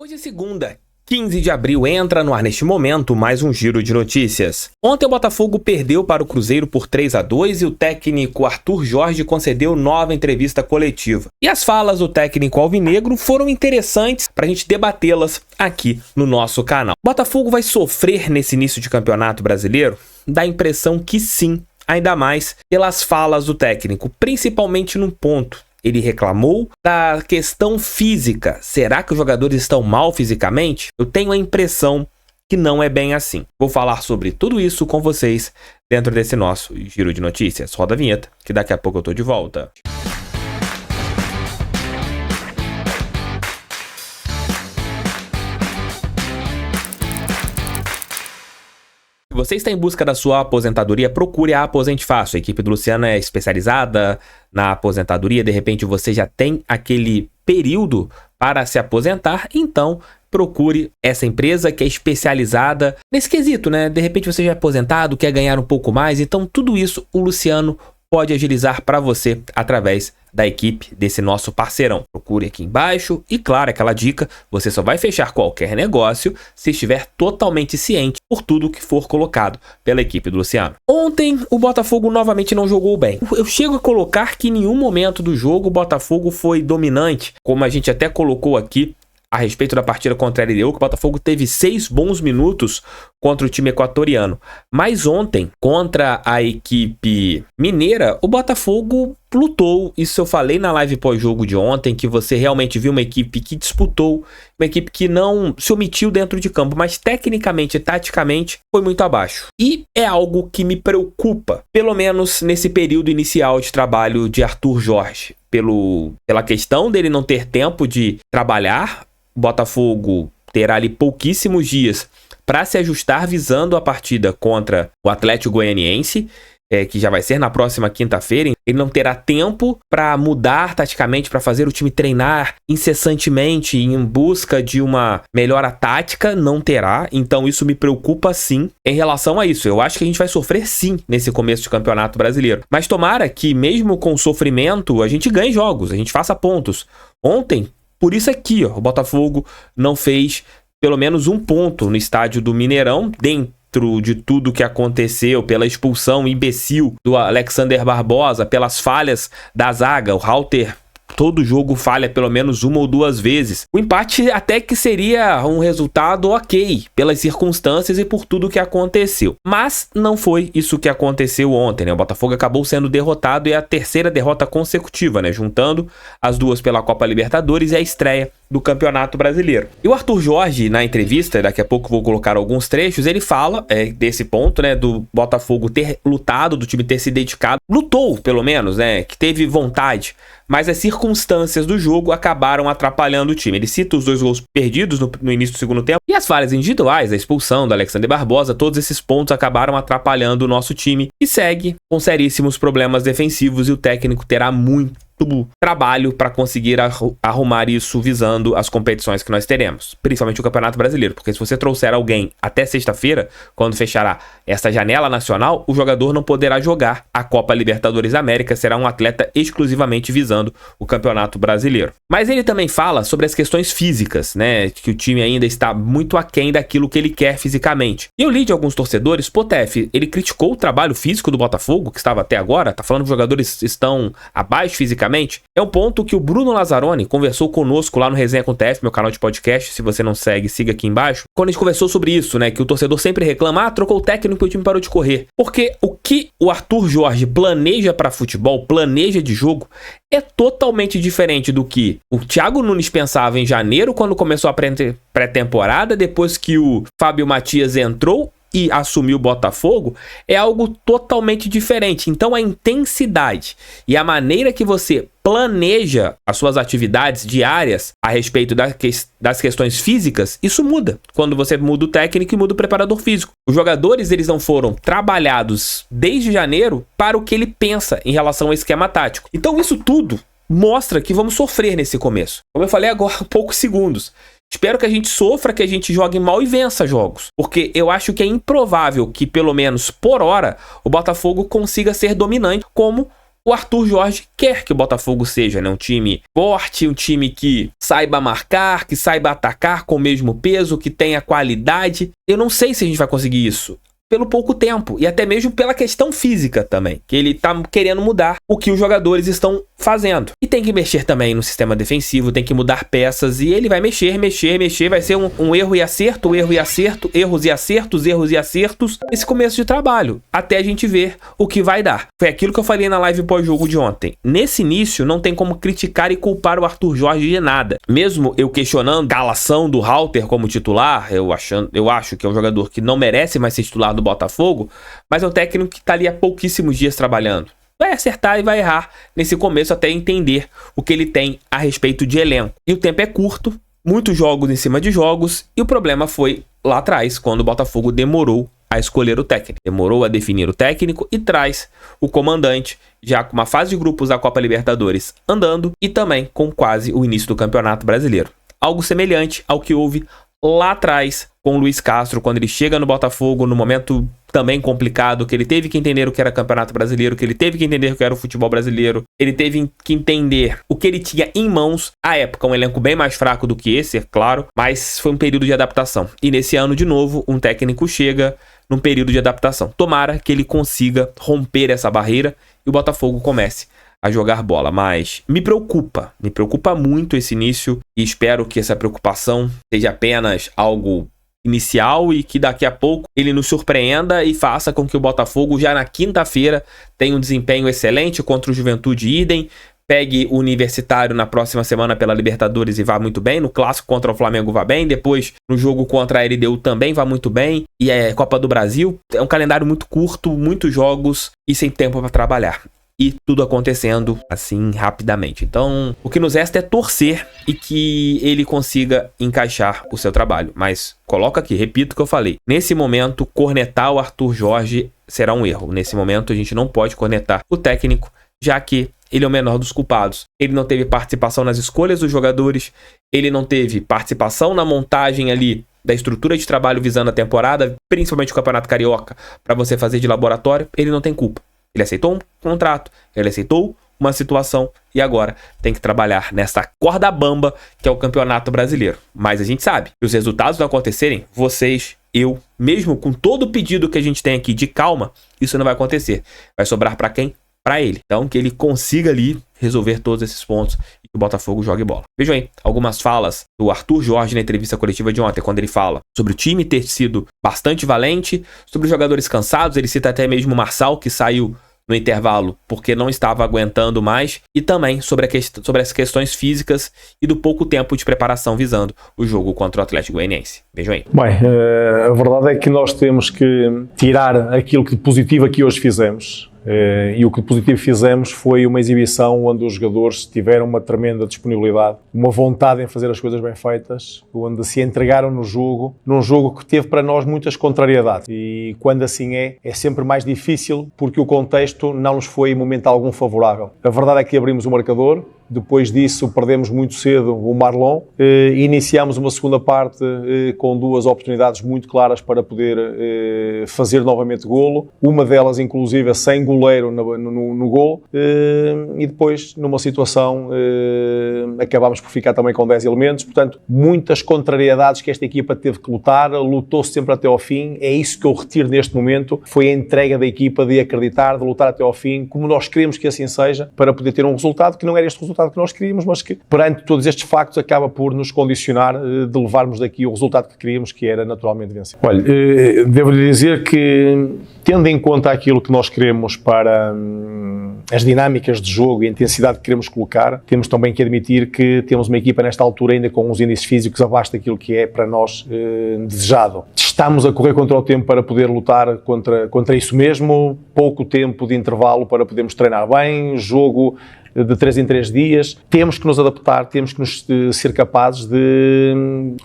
Hoje é segunda, 15 de abril, entra no ar neste momento mais um giro de notícias. Ontem o Botafogo perdeu para o Cruzeiro por 3-2 e o técnico Arthur Jorge concedeu nova entrevista coletiva. E as falas do técnico alvinegro foram interessantes para a gente debatê-las aqui no nosso canal. O Botafogo vai sofrer nesse início de campeonato brasileiro? Dá a impressão que sim, ainda mais pelas falas do técnico, principalmente num ponto. Ele reclamou da questão física. Será que os jogadores estão mal fisicamente? Eu tenho a impressão que não é bem assim. Vou falar sobre tudo isso com vocês dentro desse nosso giro de notícias. Roda a vinheta, que daqui a pouco eu tô de volta. Se você está em busca da sua aposentadoria, procure a Aposente Fácil. A equipe do Luciano é especializada na aposentadoria. De repente você já tem aquele período para se aposentar, então procure essa empresa que é especializada nesse quesito, né? De repente você já é aposentado, quer ganhar um pouco mais, então tudo isso o Luciano pode agilizar para você através da equipe desse nosso parceirão. Procure aqui embaixo e, claro, aquela dica, você só vai fechar qualquer negócio se estiver totalmente ciente por tudo que for colocado pela equipe do Luciano. Ontem, o Botafogo novamente não jogou bem. Eu chego a colocar que em nenhum momento do jogo o Botafogo foi dominante, como a gente até colocou aqui a respeito da partida contra a LDU, que o Botafogo teve 6 bons minutos contra o time equatoriano. Mas ontem, contra a equipe mineira, o Botafogo lutou. Isso eu falei na live pós-jogo de ontem, que você realmente viu uma equipe que disputou, uma equipe que não se omitiu dentro de campo, mas tecnicamente e taticamente foi muito abaixo. E é algo que me preocupa, pelo menos nesse período inicial de trabalho de Arthur Jorge. Pela questão dele não ter tempo de trabalhar, o Botafogo terá ali pouquíssimos dias para se ajustar visando a partida contra o Atlético Goianiense, que já vai ser na próxima quinta-feira. Ele não terá tempo para mudar taticamente, para fazer o time treinar incessantemente em busca de uma melhora tática, não terá. Então isso me preocupa sim em relação a isso. Eu acho que a gente vai sofrer sim nesse começo de campeonato brasileiro. Mas tomara que mesmo com sofrimento a gente ganhe jogos, a gente faça pontos. Ontem, por isso aqui, o Botafogo não fez pelo menos um ponto no estádio do Mineirão, dentro de tudo que aconteceu, pela expulsão imbecil do Alexander Barbosa, pelas falhas da zaga. O Halter, todo jogo falha pelo menos uma ou duas vezes. O empate até que seria um resultado ok, pelas circunstâncias e por tudo que aconteceu. Mas não foi isso que aconteceu ontem, né? O Botafogo acabou sendo derrotado e é a terceira derrota consecutiva, né? Juntando as duas pela Copa Libertadores e a estreia do Campeonato Brasileiro. E o Arthur Jorge, na entrevista, daqui a pouco vou colocar alguns trechos, ele fala desse ponto, né, do Botafogo ter lutado, do time ter se dedicado, lutou pelo menos, né, que teve vontade, mas as circunstâncias do jogo acabaram atrapalhando o time. Ele cita os 2 gols perdidos no início do segundo tempo e as falhas individuais, a expulsão do Alexander Barbosa, todos esses pontos acabaram atrapalhando o nosso time e segue com seríssimos problemas defensivos e o técnico terá muito trabalho para conseguir arrumar isso visando as competições que nós teremos, principalmente o Campeonato Brasileiro, porque se você trouxer alguém até sexta-feira, quando fechará essa janela nacional, o jogador não poderá jogar a Copa Libertadores da América, será um atleta exclusivamente visando o Campeonato Brasileiro. Mas ele também fala sobre as questões físicas, né, que o time ainda está muito aquém daquilo que ele quer fisicamente. E eu li de alguns torcedores, Potef, ele criticou o trabalho físico do Botafogo, que estava até agora, tá falando que os jogadores estão abaixo fisicamente. É um ponto que o Bruno Lazzaroni conversou conosco lá no Resenha com TF, meu canal de podcast. Se você não segue, siga aqui embaixo. Quando a gente conversou sobre isso, né, que o torcedor sempre reclama, trocou o técnico e o time parou de correr. Porque o que o Arthur Jorge planeja para futebol, planeja de jogo, é totalmente diferente do que o Thiago Nunes pensava em janeiro, quando começou a pré-temporada, depois que o Fábio Matias entrou e assumiu o Botafogo, é algo totalmente diferente. Então a intensidade e a maneira que você planeja as suas atividades diárias a respeito das questões físicas, isso muda quando você muda o técnico e muda o preparador físico. Os jogadores, eles não foram trabalhados desde janeiro para o que ele pensa em relação ao esquema tático. Então isso tudo mostra que vamos sofrer nesse começo. Como eu falei agora há poucos segundos, espero que a gente sofra, que a gente jogue mal e vença jogos. Porque eu acho que é improvável que, pelo menos por hora, o Botafogo consiga ser dominante como o Arthur Jorge quer que o Botafogo seja, né? Um time forte, um time que saiba marcar, que saiba atacar com o mesmo peso, que tenha qualidade. Eu não sei se a gente vai conseguir isso pelo pouco tempo e até mesmo pela questão física também, que ele tá querendo mudar o que os jogadores estão fazendo. E tem que mexer também no sistema defensivo, tem que mudar peças e ele vai mexer, vai ser um erro e acerto, erros e acertos esse começo de trabalho, até a gente ver o que vai dar. Foi aquilo que eu falei na live pós-jogo de ontem. Nesse início, não tem como criticar e culpar o Arthur Jorge de nada. Mesmo eu questionando a calação do Halter como titular, eu acho que é um jogador que não merece mais ser titular do Botafogo, mas é um técnico que tá ali há pouquíssimos dias trabalhando. Vai acertar e vai errar nesse começo até entender o que ele tem a respeito de elenco. E o tempo é curto, muitos jogos em cima de jogos, e o problema foi lá atrás, quando o Botafogo demorou a escolher o técnico. Demorou a definir o técnico e traz o comandante, já com uma fase de grupos da Copa Libertadores andando e também com quase o início do Campeonato Brasileiro. Algo semelhante ao que houve lá atrás com o Luiz Castro, quando ele chega no Botafogo, no momento também complicado, que ele teve que entender o que era Campeonato Brasileiro, que ele teve que entender o que era o futebol brasileiro, ele teve que entender o que ele tinha em mãos. À época, um elenco bem mais fraco do que esse, é claro, mas foi um período de adaptação. E nesse ano, de novo, um técnico chega num período de adaptação. Tomara que ele consiga romper essa barreira e o Botafogo comece a jogar bola, mas me preocupa muito esse início e espero que essa preocupação seja apenas algo inicial e que daqui a pouco ele nos surpreenda e faça com que o Botafogo já na quinta-feira tenha um desempenho excelente contra o Juventude idem, pegue o Universitário na próxima semana pela Libertadores e vá muito bem, no clássico contra o Flamengo vá bem, depois no jogo contra a LDU também vá muito bem, e a Copa do Brasil é um calendário muito curto, muitos jogos e sem tempo para trabalhar. E tudo acontecendo assim rapidamente. Então, o que nos resta é torcer e que ele consiga encaixar o seu trabalho. Mas coloca aqui, repito o que eu falei. Nesse momento, cornetar o Arthur Jorge será um erro. Nesse momento, a gente não pode cornetar o técnico, já que ele é o menor dos culpados. Ele não teve participação nas escolhas dos jogadores, ele não teve participação na montagem ali da estrutura de trabalho visando a temporada, principalmente o Campeonato Carioca, para você fazer de laboratório. Ele não tem culpa. Ele aceitou um contrato, ele aceitou uma situação e agora tem que trabalhar nessa corda bamba que é o Campeonato Brasileiro. Mas a gente sabe que os resultados não acontecerem, vocês, eu, mesmo com todo o pedido que a gente tem aqui de calma, isso não vai acontecer. Vai sobrar para quem? Para ele. Então que ele consiga ali resolver todos esses pontos e que o Botafogo jogue bola. Vejam aí algumas falas do Arthur Jorge na entrevista coletiva de ontem, quando ele fala sobre o time ter sido bastante valente, sobre os jogadores cansados, ele cita até mesmo o Marçal, que saiu no intervalo porque não estava aguentando mais, e também sobre as questões físicas e do pouco tempo de preparação visando o jogo contra o Atlético Goianiense. Vejam aí. Bem, a verdade é que nós temos que tirar aquilo que de positivo aqui hoje fizemos. E o que de positivo fizemos foi uma exibição onde os jogadores tiveram uma tremenda disponibilidade, uma vontade em fazer as coisas bem feitas, onde se entregaram no jogo, num jogo que teve para nós muitas contrariedades. E quando assim é sempre mais difícil porque o contexto não nos foi em momento algum favorável. A verdade é que abrimos o marcador, depois disso perdemos muito cedo o Marlon, iniciamos uma segunda parte com duas oportunidades muito claras para poder fazer novamente golo, uma delas inclusive sem goleiro no golo, e depois numa situação acabámos por ficar também com 10 elementos, portanto muitas contrariedades que esta equipa teve que lutar, lutou sempre até ao fim. É isso que eu retiro neste momento, foi a entrega da equipa de acreditar, de lutar até ao fim, como nós queremos que assim seja, para poder ter um resultado que não era este resultado que nós queríamos, mas que perante todos estes factos acaba por nos condicionar de levarmos daqui o resultado que queríamos, que era naturalmente vencer. Olha, devo-lhe dizer que, tendo em conta aquilo que nós queremos para as dinâmicas de jogo e a intensidade que queremos colocar, temos também que admitir que temos uma equipa nesta altura ainda com uns índices físicos abaixo daquilo que é para nós desejado. Estamos a correr contra o tempo para poder lutar contra isso mesmo, pouco tempo de intervalo para podermos treinar bem, jogo de 3 em 3 dias, temos que nos adaptar, temos que ser capazes de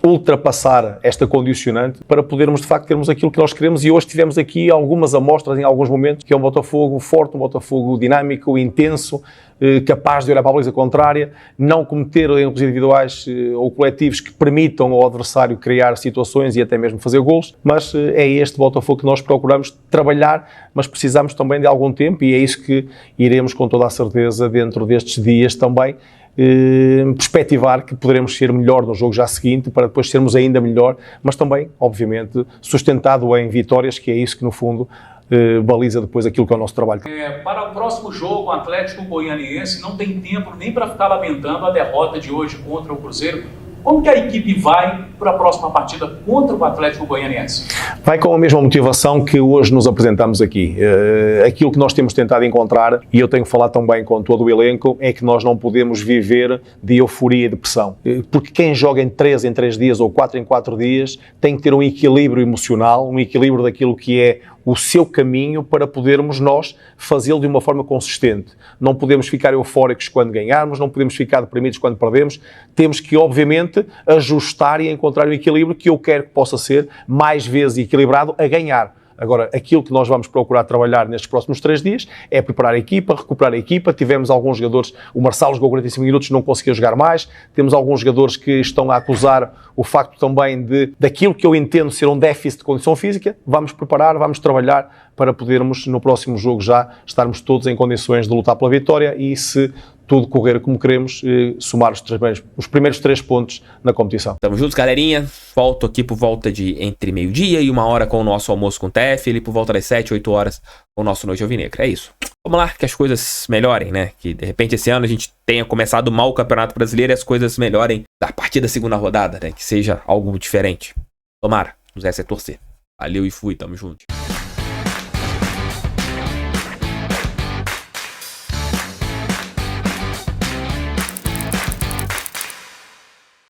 ultrapassar esta condicionante para podermos de facto termos aquilo que nós queremos. E hoje tivemos aqui algumas amostras em alguns momentos, que é um Botafogo forte, um Botafogo dinâmico, intenso, capaz de olhar para a baliza contrária, não cometer erros individuais ou coletivos que permitam ao adversário criar situações e até mesmo fazer golos, mas é este Botafogo que nós procuramos trabalhar, mas precisamos também de algum tempo e é isso que iremos com toda a certeza dentro destes dias também perspectivar que poderemos ser melhor no jogo já seguinte para depois sermos ainda melhor, mas também, obviamente, sustentado em vitórias, que é isso que no fundo baliza depois aquilo que é o nosso trabalho. Para o próximo jogo, o Atlético Goianiense não tem tempo nem para ficar lamentando a derrota de hoje contra o Cruzeiro. Como que a equipe vai para a próxima partida contra o Atlético Goianiense? Vai com a mesma motivação que hoje nos apresentamos aqui. Aquilo que nós temos tentado encontrar, e eu tenho falado também com todo o elenco, é que nós não podemos viver de euforia e de pressão. Porque quem joga em 3 em 3 dias ou 4 em 4 dias tem que ter um equilíbrio emocional, um equilíbrio daquilo que é o seu caminho para podermos nós fazê-lo de uma forma consistente. Não podemos ficar eufóricos quando ganharmos, não podemos ficar deprimidos quando perdemos. Temos que, obviamente, ajustar e encontrar um equilíbrio que eu quero que possa ser mais vezes equilibrado a ganhar. Agora, aquilo que nós vamos procurar trabalhar nestes próximos 3 dias é preparar a equipa, recuperar a equipa. Tivemos alguns jogadores, o Marçal jogou 45 minutos, não conseguiu jogar mais. Temos alguns jogadores que estão a acusar o facto também daquilo que eu entendo ser um déficit de condição física. Vamos preparar, vamos trabalhar para podermos no próximo jogo já estarmos todos em condições de lutar pela vitória e, se tudo correr como queremos, somar os primeiros 3 pontos na competição. Tamo juntos, galerinha. Volto aqui por volta de entre meio-dia e 1h com o nosso almoço com o TF, ele por volta das 7, 8 horas com o nosso Noite Alvinegra. É isso. Vamos lá, que as coisas melhorem, né? Que de repente esse ano a gente tenha começado mal o Campeonato Brasileiro e as coisas melhorem a partir da segunda rodada, né? Que seja algo diferente. Tomara, nos resta é torcer. Valeu e fui, tamo junto.